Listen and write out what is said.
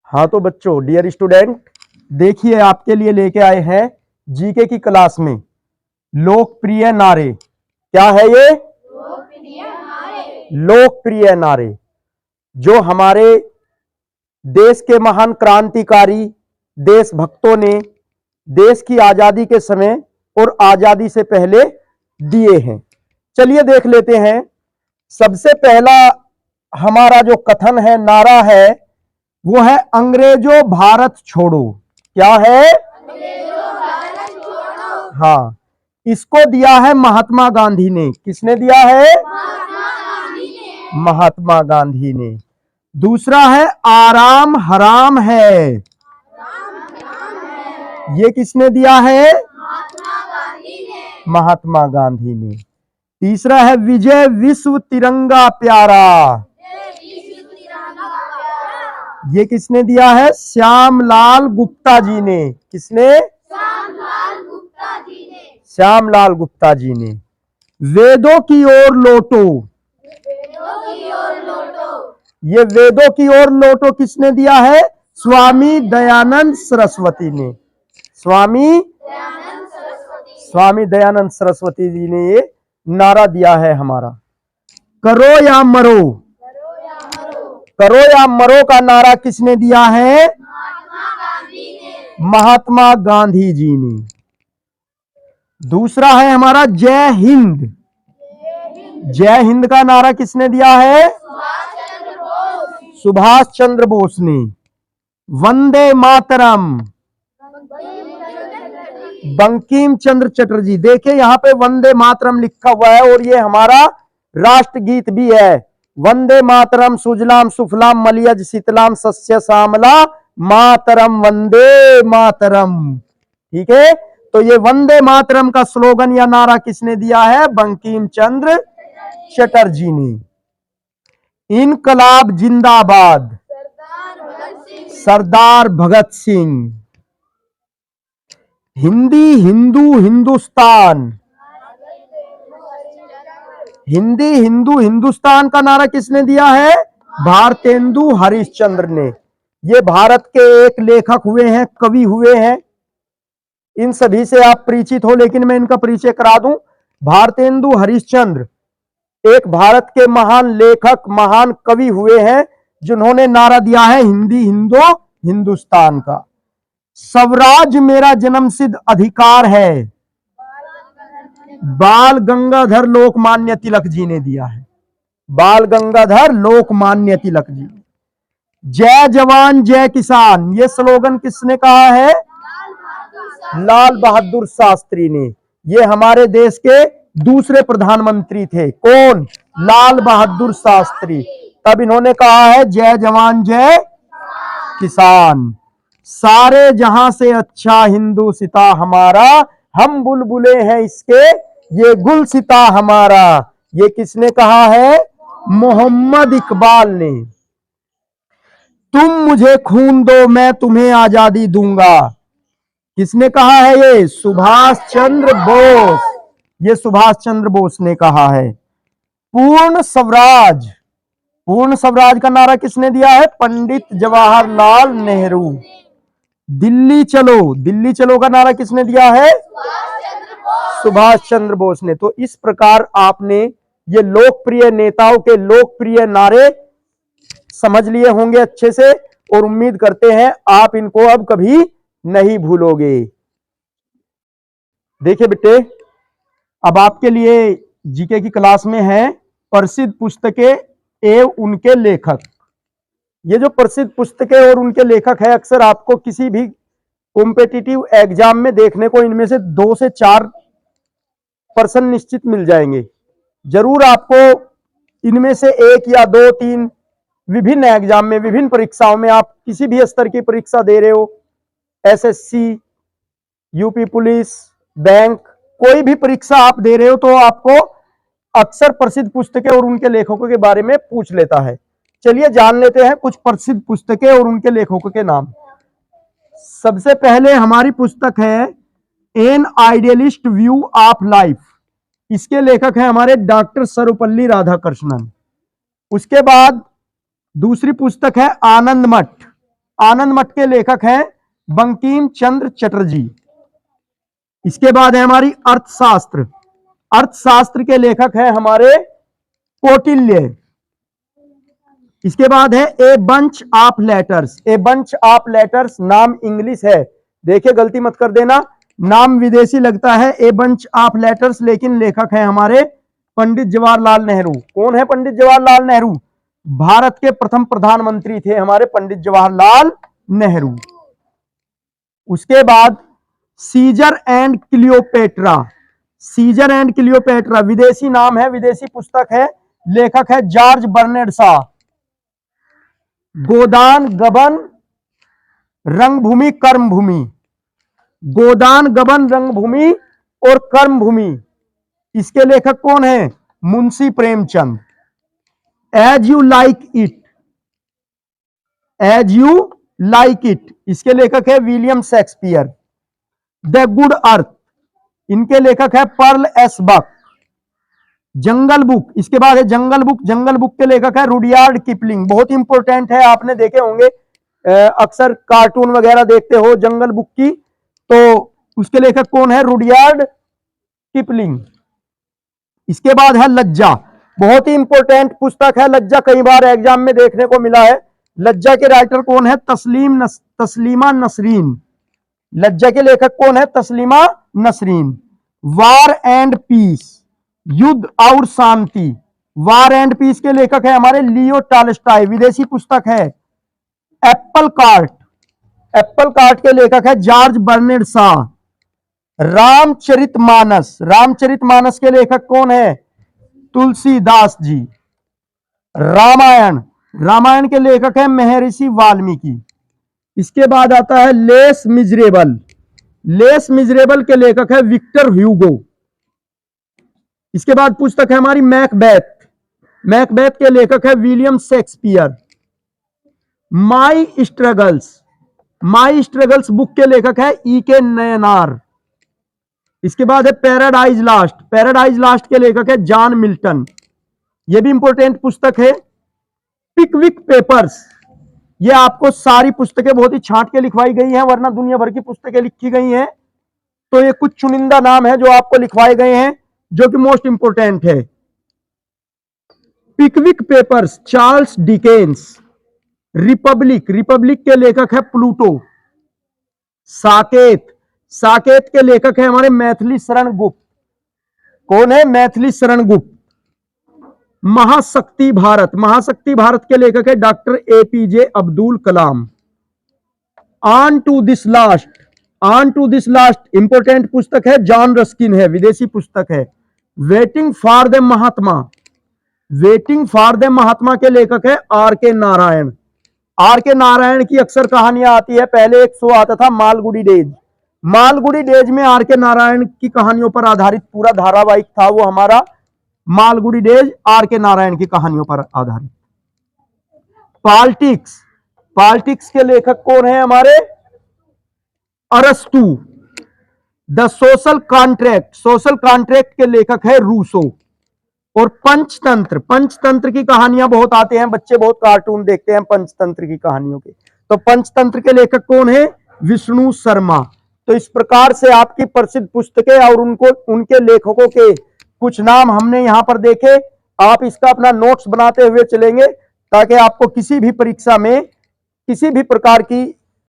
हाँ तो बच्चों, डियर स्टूडेंट, देखिए आपके लिए लेके आए हैं जीके की क्लास में लोकप्रिय नारे। क्या है ये? लोकप्रिय नारे जो हमारे देश के महान क्रांतिकारी देशभक्तों ने देश की आजादी के समय और आजादी से पहले दिए हैं। चलिए देख लेते हैं। सबसे पहला हमारा जो कथन है, नारा है, वो है अंग्रेजों भारत छोड़ो। क्या है? अंग्रेजों भारत छोड़ो। हाँ, इसको दिया है महात्मा गांधी ने। किसने दिया है? महात्मा गांधी ने। महात्मा गांधी ने। दूसरा है आराम हराम है। ये किसने दिया है? महात्मा गांधी ने। महात्मा गांधी ने। तीसरा है विजय विश्व तिरंगा प्यारा। ये किसने दिया है? श्यामलाल गुप्ता जी ने। किसने? श्यामलाल गुप्ता जी ने। श्यामलाल गुप्ता जी ने। वेदों की ओर लौटो। वेदों की ओर लौटो। ये वेदों की ओर लौटो किसने दिया है? स्वामी दयानंद सरस्वती ने। स्वामी दयानंद सरस्वती जी ने ये नारा दिया है हमारा। करो या मरो। करो या मरो का नारा किसने दिया है? महात्मा गांधी ने। महात्मा गांधी जी ने। दूसरा है हमारा जय हिंद। जय हिंद का नारा किसने दिया है? सुभाष चंद्र बोस ने। वंदे मातरम बंकिम चंद्र चटर्जी। देखिए यहाँ पे वंदे मातरम लिखा हुआ है और ये हमारा राष्ट्रगीत भी है। वंदे मातरम सुजलाम सुफलाम मलयज शीतलाम सस्य श्यामला मातरम वंदे मातरम। ठीक है, तो ये वंदे मातरम का स्लोगन या नारा किसने दिया है? बंकिम चंद्र चटर्जी ने। इनकलाब जिंदाबाद सरदार भगत सिंह। हिंदी हिंदू हिंदुस्तान। हिंदी हिंदू हिंदुस्तान का नारा किसने दिया है? भारतेंदु हरिश्चंद्र ने। ये भारत के एक लेखक हुए हैं, कवि हुए हैं। इन सभी से आप परिचित हो, लेकिन मैं इनका परिचय करा दूं। भारतेंदु हरिश्चंद्र एक भारत के महान लेखक, महान कवि हुए हैं, जिन्होंने नारा दिया है हिंदी हिंदू हिंदुस्तान का। स्वराज मेरा जन्मसिद्ध अधिकार है, बाल गंगाधर लोकमान्य तिलक जी ने दिया है। बाल गंगाधर लोकमान्य तिलक जी। जय जवान जय किसान, ये स्लोगन किसने कहा है? लाल बहादुर शास्त्री ने। ये हमारे देश के दूसरे प्रधानमंत्री थे। कौन? लाल बहादुर शास्त्री। तब इन्होंने कहा है जय जवान जय किसान। सारे जहां से अच्छा हिंदू सिता हमारा, हम बुलबुले हैं इसके ये गुल सिता हमारा। ये किसने कहा है? मोहम्मद इकबाल ने। तुम मुझे खून दो मैं तुम्हें आजादी दूंगा, किसने कहा है? ये सुभाष चंद्र बोस। ये सुभाष चंद्र बोस ने कहा है। पूर्ण स्वराज, पूर्ण स्वराज का नारा किसने दिया है? पंडित जवाहरलाल नेहरू। दिल्ली चलो, दिल्ली चलो का नारा किसने दिया है? सुभाष चंद्र बोस ने। तो इस प्रकार आपने ये लोकप्रिय नेताओं के लोकप्रिय नारे समझ लिए होंगे अच्छे से, और उम्मीद करते हैं आप इनको अब कभी नहीं भूलोगे। देखिए बेटे, अब आपके लिए जीके की क्लास में है प्रसिद्ध पुस्तकें एवं उनके लेखक। ये जो प्रसिद्ध पुस्तकें और उनके लेखक है, अक्सर आपको किसी भी कॉम्पिटिटिव एग्जाम में देखने को इनमें से 2 से 4% निश्चित मिल जाएंगे। जरूर आपको इनमें से 1 या 2, 3 विभिन्न एग्जाम में, विभिन्न परीक्षाओं में, आप किसी भी स्तर की परीक्षा दे रहे हो, एसएससी, यूपी पुलिस, बैंक, कोई भी परीक्षा आप दे रहे हो, तो आपको अक्सर प्रसिद्ध पुस्तकें और उनके लेखकों के बारे में पूछ लेता है। चलिए जान लेते हैं कुछ प्रसिद्ध पुस्तकें और उनके लेखकों के नाम। सबसे पहले हमारी पुस्तक है an idealist view of life. इसके लेखक हैं हमारे डॉक्टर सर्वपल्ली राधाकृष्णन। उसके बाद दूसरी पुस्तक है आनंद मठ। आनंद मठ के लेखक हैं बंकिम चंद्र चटर्जी। इसके बाद है हमारी अर्थशास्त्र। अर्थशास्त्र के लेखक हैं हमारे कौटिल्य। इसके बाद है a bunch of letters. A bunch of letters नाम इंग्लिश है, देखिए गलती मत कर देना, नाम विदेशी लगता है ए बंच ऑफ लेटर्स, लेकिन लेखक है हमारे पंडित जवाहरलाल नेहरू। कौन है पंडित जवाहरलाल नेहरू? भारत के प्रथम प्रधानमंत्री थे हमारे पंडित जवाहरलाल नेहरू। उसके बाद Caesar and Cleopatra. Caesar and Cleopatra विदेशी नाम है, विदेशी पुस्तक है, लेखक है जॉर्ज बर्नेड शॉ। गोदान गबन रंगभूमि कर्मभूमि। गोदान गबन रंगभूमि और कर्मभूमि, इसके लेखक कौन है? Munshi Premchand. As you like it. As you like it, इसके लेखक है William Shakespeare. The good earth, इनके लेखक है Pearl S Buck. Jungle book, इसके बाद है जंगल बुक। जंगल बुक के लेखक है रुडयार्ड किपलिंग। बहुत इंपॉर्टेंट है, आपने देखे होंगे, अक्सर कार्टून वगैरह देखते हो जंगल बुक की, तो उसके लेखक कौन है? Rudyard Kipling. इसके बाद है लज्जा। बहुत ही इंपॉर्टेंट पुस्तक है लज्जा, कई बार एग्जाम में देखने को मिला है। लज्जा के राइटर कौन है? तस्लीमा नसरीन। लज्जा के लेखक कौन है? Taslima Nasreen. War and piece, युद्ध और शांति। वार एंड पीस के लेखक है हमारे लियो टॉल्स्टॉय, विदेशी पुस्तक है। एप्पल कार्ट, एप्पल कार्ट के लेखक है जॉर्ज बर्नेड शॉ। रामचरितमानस, रामचरितमानस के लेखक कौन है? तुलसीदास जी। रामायण, रामायण के लेखक है महर्षि वाल्मीकि। इसके बाद आता है लेस मिजरेबल। लेस मिजरेबल के लेखक है विक्टर ह्यूगो। इसके बाद पुस्तक है हमारी मैकबेथ। मैकबेथ के लेखक है विलियम शेक्सपियर। माई स्ट्रगल्स, माई स्ट्रगल्स बुक के लेखक है ई के नयनार। इसके बाद है पैराडाइज लास्ट। पैराडाइज लास्ट के लेखक है जॉन मिल्टन, यह भी इंपॉर्टेंट पुस्तक है। पिकविक पेपर्स, ये आपको सारी पुस्तकें बहुत ही छांट के लिखवाई गई हैं, वरना दुनिया भर की पुस्तकें लिखी गई हैं, तो ये कुछ चुनिंदा नाम है जो आपको लिखवाए गए हैं, जो कि मोस्ट इंपोर्टेंट है। Pickwick Papers, Charles Dickens. Republic, Republic के लेखक है प्लूटो। साकेत, साकेत के लेखक है हमारे मैथिली शरण गुप्त। कौन है? मैथिली शरण गुप्त। महाशक्ति भारत, महाशक्ति भारत के लेखक है doctor APJ Abdul Kalam. Unto this last, unto this last important पुस्तक है, जॉन रस्किन है, विदेशी पुस्तक है। Waiting for the Mahatma, waiting for the Mahatma के लेखक है आर के नारायण। आर के नारायण की अक्सर कहानियां आती है, पहले एक शो आता था मालगुडी डेज। मालगुडी डेज में आर के नारायण की कहानियों पर आधारित पूरा धारावाहिक था वो हमारा मालगुडी डेज, आर के नारायण की कहानियों पर आधारित। पॉलिटिक्स, पॉलिटिक्स के लेखक कौन है हमारे? अरस्तु। The social contract, social contract के लेखक है रूसो। और पंचतंत्र, पंचतंत्र की कहानियां बहुत आते हैं, बच्चे बहुत कार्टून देखते हैं पंचतंत्र की कहानियों के, तो पंचतंत्र के लेखक कौन है? विष्णु शर्मा। तो इस प्रकार से आपकी प्रसिद्ध पुस्तकें और उनको उनके लेखकों के कुछ नाम हमने यहां पर देखे। आप इसका अपना नोट्स बनाते हुए चलेंगे, ताकि आपको किसी भी परीक्षा में किसी भी प्रकार की